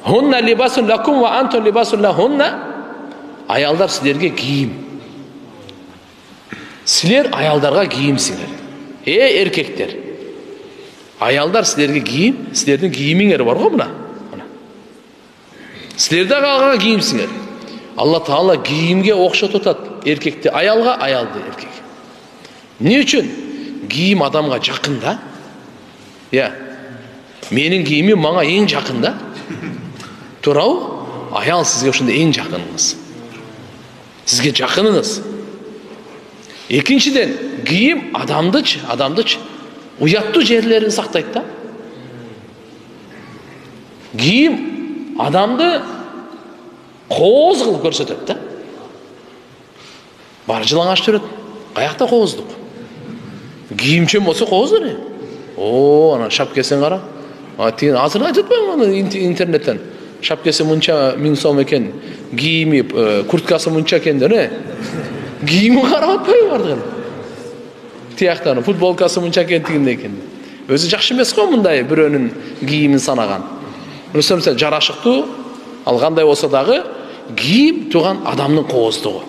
Хунна либасун лакум ва антум либасун лахунна. Аялдар силерге кийим. Силер аялдарга кийимсиңер. Эркектер. Аялдар силерге кийим, силердин кийимиңер бар го мына. Силер да алга кийимсиңер. Алла Таала кийимге окшотуп атат. Эркекти аялга, аялды эркек. Эмне үчүн? Кийим адамга жакын да. Менин кийимим мага эң жакын да. Туурабы? Аял сизге ошондой эң жакыныңыз. Сизге жакыныңыз. Экинчиден, кийим адамдычы уяттуу жерлерин сактайт да. Кийим адамды кооз кылып көрсөтөт да. Бар жылаңаш жүрөт. Каякта кооздук? Кийимчен болсо кооз эле. Ана шапкесин кара. Азыр айтып атпаймынбы интернеттен? Шапкасы мынча 1000 сом экен, кийими, курткасы мынча экен деп, кийими карап атпайбы бардыгын? Тияктан футболкасы мынча экен. Өзү жакшы эмес го мындай бирөөнүн кийимин санаган. Мисалы жарашыктуу, ал кандай болсо дагы кийим туган адамдын кооздугу.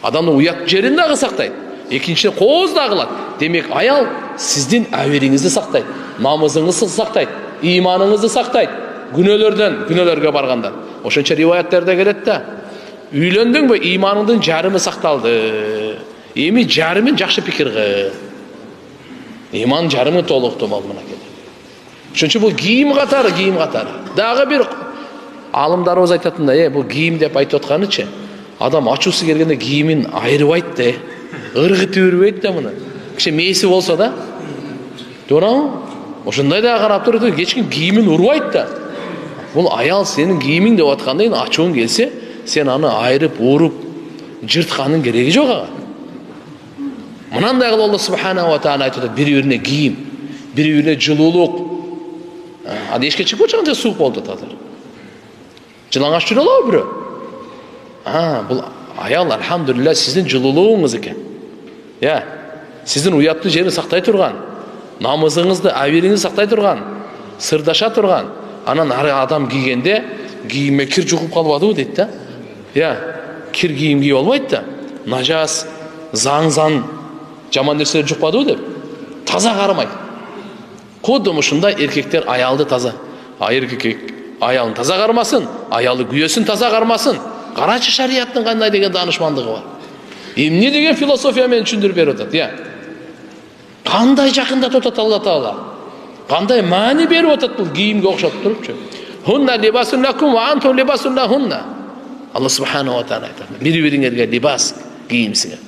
Адамдын уят жерин дагы сактайт. Экинчи кооз да кылат. Демек аял сиздин абериңизди сактайт, намазыңызды сактайт, иманыңызды сактайт. Күнөөлөргө баргандан. Ошончо риваяттарда келет да. Үйлөндүңбү, иманыңдын жарымы сакталды. Эми жарымын жакшы пикир кыл. Иман жарымы толукту болмана келет. Ошончо бул кийим катары. Дагы бир алымдарыбыз айтатында, бул кийим деп айтып атканычы, адам ачуусу келгенде кийимин айрыбайт да, ыргытып жүрбөйт да муну. Кичи мээси болсо да. Туурабы? Ошондой да карап туруп, кечким кийимин урбайт да. Бул аял сенин кийимиң деп атканда ачууң келсе, сен аны айрып, уруп, жыртканын кереги жок ага. Мынандай кылып Алла субханаху ва тааля айтат, бири-бирине кийим, бири-бирине жылуулук. Аны эшикке чыгып чыкканда суук болду азыр. Жылаңаш жүрө алабы бирөө? Бул аял алхамдулилlah сиздин жылуулугуңуз экен. Сиздин уяттуу жерин сактай турган, намазыңызды, абериңизди сактай турган, сырдаша турган. Анан адам кийгенде кийиме кир жугуп калбадыбы дейт да. Кир кийим кийип албайт да. Нажас, заң, жаман нерселер жукпадыбы деп. Таза кармайт. Коддо ушундай эркектер аялды таза. Эркек аялын таза кармасын, аялы күйөөсүн таза кармасын. Карачы шарияттын кандай деген данышмандыгы бар. Эмне деген философия менен түшүндүрүп берип атат, Кандай жакындатып атат Алла Таала. Кандай маани берип атат бул кийимге окшоп турупчу. Хунна либасун лакум ва антум либасун лахунна. Алла субханаху ва тааля айтат. Бири-бириңерге либас, кийимсиңер.